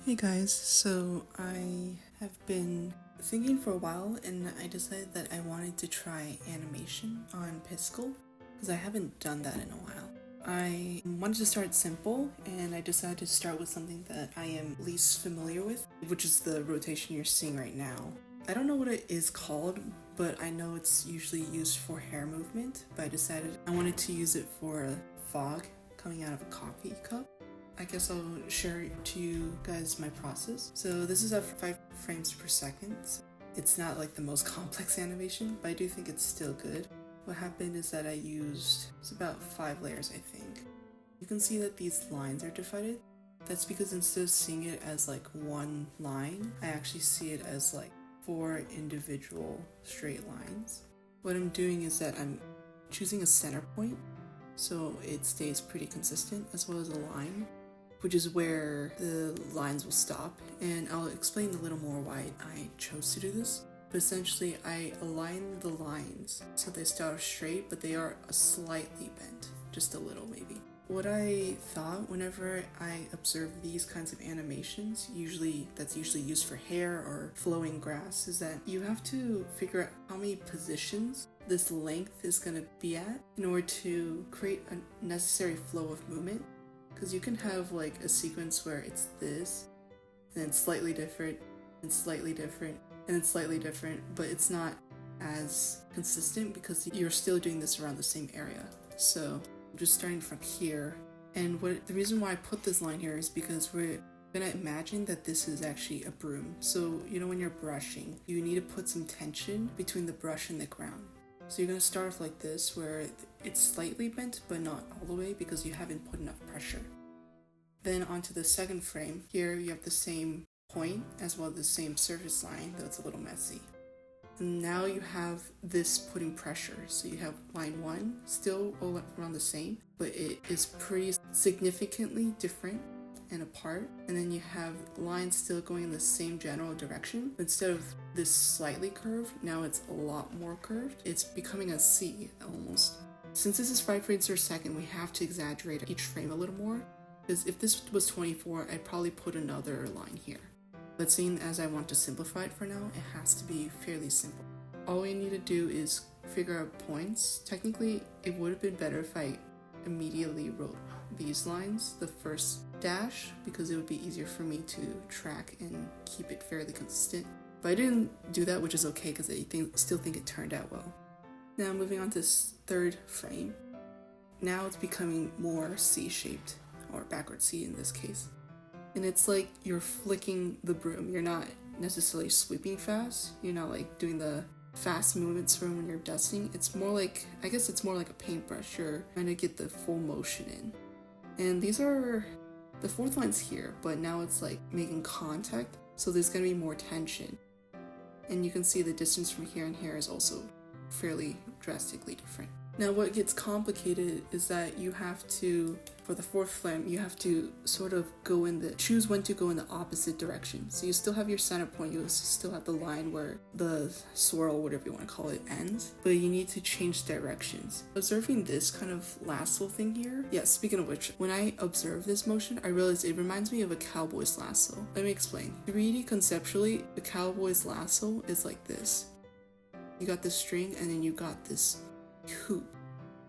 Hey guys, so I have been thinking for a while and I decided that I wanted to try animation on Piskel because I haven't done that in a while. I wanted to start simple and I decided to start with something that I am least familiar with, which is the rotation you're seeing right now. I don't know what it is called, but I know it's usually used for hair movement, but I decided I wanted to use it for fog coming out of a coffee cup. I guess I'll share to you guys my process. So this is at 5 frames per second. It's not like the most complex animation, but I do think it's still good. What happened is that I used, it's about 5 layers I think. You can see that these lines are divided. That's because instead of seeing it as like one line, I actually see it as like 4 individual straight lines. What I'm doing is that I'm choosing a center point so it stays pretty consistent, as well as a line, which is where the lines will stop, and I'll explain a little more why I chose to do this. But essentially, I align the lines so they start straight, but they are slightly bent, just a little maybe. What I thought whenever I observe these kinds of animations, that's usually used for hair or flowing grass, is that you have to figure out how many positions this length is going to be at in order to create a necessary flow of movement. Because you can have like a sequence where it's this, and it's slightly different, and slightly different, and it's slightly different, but it's not as consistent because you're still doing this around the same area. So I'm just starting from here, and the reason why I put this line here is because we're gonna imagine that this is actually a broom. So you know when you're brushing, you need to put some tension between the brush and the ground. So you're going to start off like this, where it's slightly bent, but not all the way because you haven't put enough pressure. Then onto the second frame, here you have the same point as well as the same surface line, though it's a little messy. And now you have this putting pressure. So you have line 1, still all around the same, but it is pretty significantly different and apart, and then you have lines still going in the same general direction. Instead of this slightly curved, now it's a lot more curved. It's becoming a C almost. Since this is 5 frames per second, we have to exaggerate each frame a little more, because if this was 24, I'd probably put another line here. But seeing as I want to simplify it for now, it has to be fairly simple. All we need to do is figure out points. Technically, it would have been better if I immediately wrote these lines, the first dash, because it would be easier for me to track and keep it fairly consistent. But I didn't do that, which is okay because I still think it turned out well. Now moving on to this third frame. Now it's becoming more C-shaped, or backward C in this case. And it's like you're flicking the broom. You're not necessarily sweeping fast. You're not like doing the fast movements from when you're dusting. It's more like, I guess it's more like a paintbrush. You're trying to get the full motion in. And these are, the fourth line's here, but now it's like making contact, so there's going to be more tension. And you can see the distance from here and here is also fairly drastically different. Now what gets complicated is that you have to, for the fourth frame, you have to sort of choose when to go in the opposite direction. So you still have your center point, you still have the line where the swirl, whatever you want to call it, ends, but you need to change directions. Observing this kind of lasso thing here, yeah, speaking of which, when I observe this motion, I realized it reminds me of a cowboy's lasso. Let me explain. 3D conceptually, the cowboy's lasso is like this. You got this string and then you got this hoop,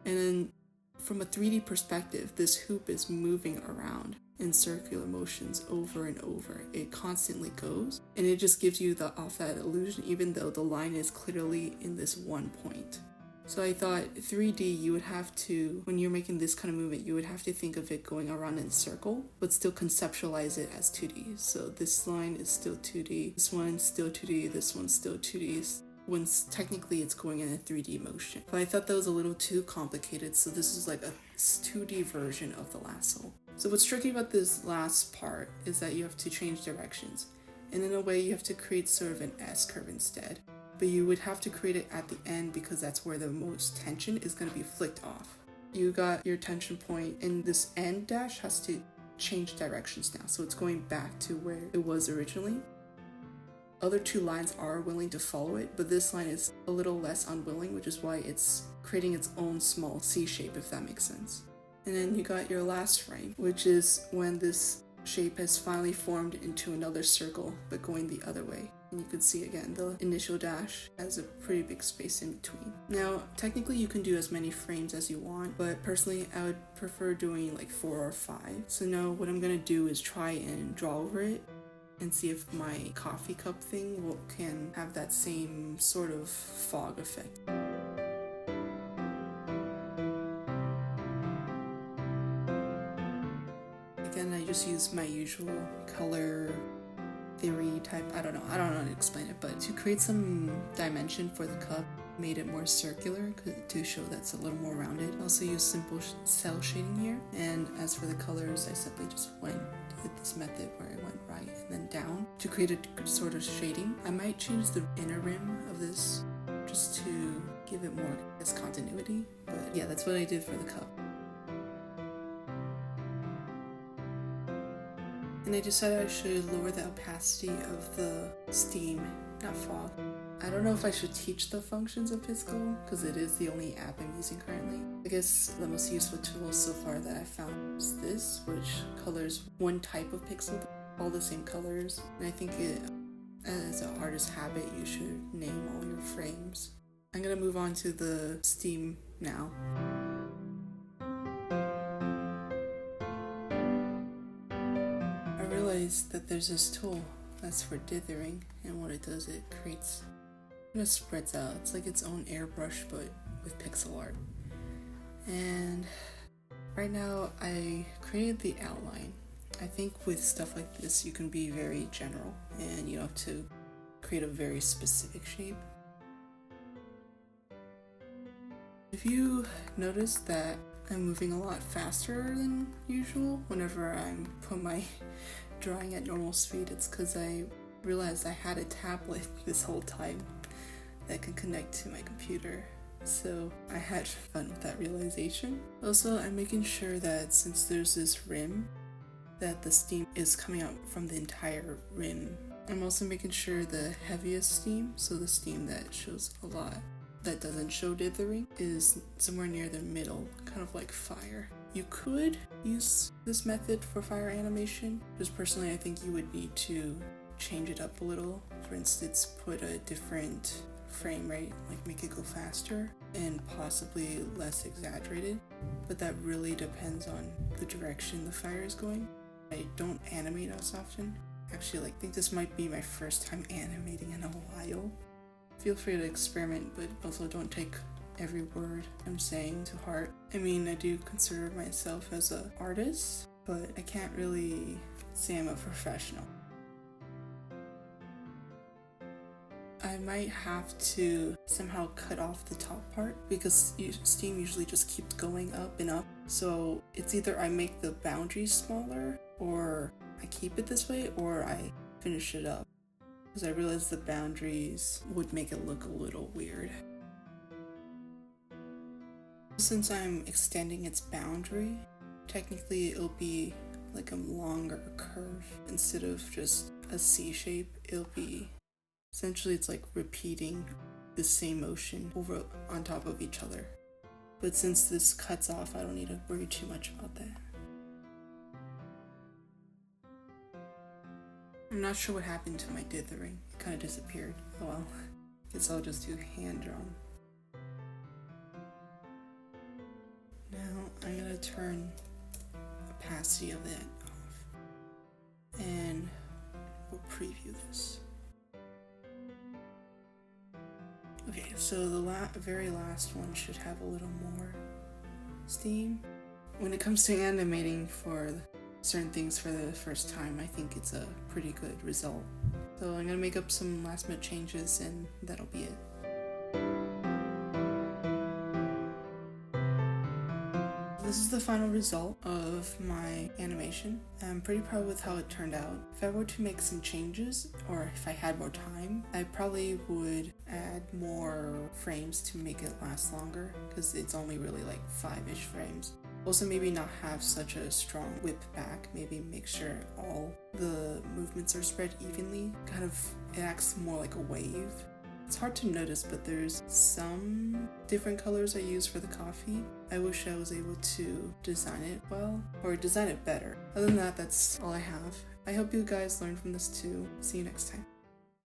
and then from a 3D perspective, this hoop is moving around in circular motions over and over. It constantly goes, and it just gives you off that illusion, even though the line is clearly in this one point. So I thought 3D, you would have to, when you're making this kind of movement, you would have to think of it going around in a circle, but still conceptualize it as 2D. So this line is still 2D, this one's still 2D, this one's still 2D. When technically it's going in a 3D motion. But I thought that was a little too complicated, so this is like a 2D version of the lasso. So what's tricky about this last part is that you have to change directions. And in a way, you have to create sort of an S curve instead. But you would have to create it at the end because that's where the most tension is going to be flicked off. You got your tension point, and this end dash has to change directions now. So it's going back to where it was originally. Other 2 lines are willing to follow it, but this line is a little less unwilling, which is why it's creating its own small C shape, if that makes sense. And then you got your last frame, which is when this shape has finally formed into another circle, but going the other way. And you can see again, the initial dash has a pretty big space in between. Now, technically you can do as many frames as you want, but personally I would prefer doing like 4 or 5. So now what I'm gonna do is try and draw over it and see if my coffee cup thing can have that same sort of fog effect. Again, I just use my usual color theory type, I don't know how to explain it, but to create some dimension for the cup, made it more circular to show that's a little more rounded. I also use simple cell shading here, and as for the colors, I simply just went with this method where I went right and then down to create a sort of shading. I might change the inner rim of this just to give it more continuity, but yeah, that's what I did for the cup. And I decided I should lower the opacity of the steam, not fog. I don't know if I should teach the functions of Piscal, because it is the only app I'm using currently. I guess the most useful tool so far that I found is this, which colors one type of pixel, all the same colors. And I think as an artist's habit, you should name all your frames. I'm gonna move on to the steam now. That there's this tool that's for dithering, and what it does, it creates, it just spreads out. It's like its own airbrush but with pixel art. And right now I created the outline. I think with stuff like this you can be very general and you don't have to create a very specific shape. If you notice that I'm moving a lot faster than usual whenever I'm put my drawing at normal speed, it's because I realized I had a tablet this whole time that can connect to my computer, so I had fun with that realization. Also, I'm making sure that since there's this rim, that the steam is coming out from the entire rim. I'm also making sure the heaviest steam, so the steam that shows a lot, that doesn't show dithering, is somewhere near the middle, kind of like fire. You could use this method for fire animation, just personally I think you would need to change it up a little. For instance, put a different frame rate, like make it go faster and possibly less exaggerated, but that really depends on the direction the fire is going. I don't animate as often. Actually, I think this might be my first time animating in a while. Feel free to experiment, but also don't take every word I'm saying to heart. I mean, I do consider myself as an artist, but I can't really say I'm a professional. I might have to somehow cut off the top part because steam usually just keeps going up and up. So it's either I make the boundaries smaller, or I keep it this way, or I finish it up. Because I realized the boundaries would make it look a little weird. Since I'm extending its boundary, technically it'll be like a longer curve. Instead of just a C shape, it'll be, essentially it's like repeating the same motion over on top of each other. But since this cuts off, I don't need to worry too much about that. I'm not sure what happened to my dithering. It kind of disappeared. Oh well, guess I'll just do hand drawn. Now I'm gonna turn opacity of that off, and we'll preview this. Okay, so the very last one should have a little more steam. When it comes to animating for certain things for the first time, I think it's a pretty good result. So I'm gonna make up some last minute changes and that'll be it. This is the final result of my animation. I'm pretty proud with how it turned out. If I were to make some changes, or if I had more time, I probably would add more frames to make it last longer, because it's only really like 5-ish frames. Also, maybe not have such a strong whip back, maybe make sure all the movements are spread evenly. Kind of, it acts more like a wave. It's hard to notice, but there's some different colors I use for the coffee. I wish I was able to design it well, or design it better. Other than that, that's all I have. I hope you guys learned from this too. See you next time.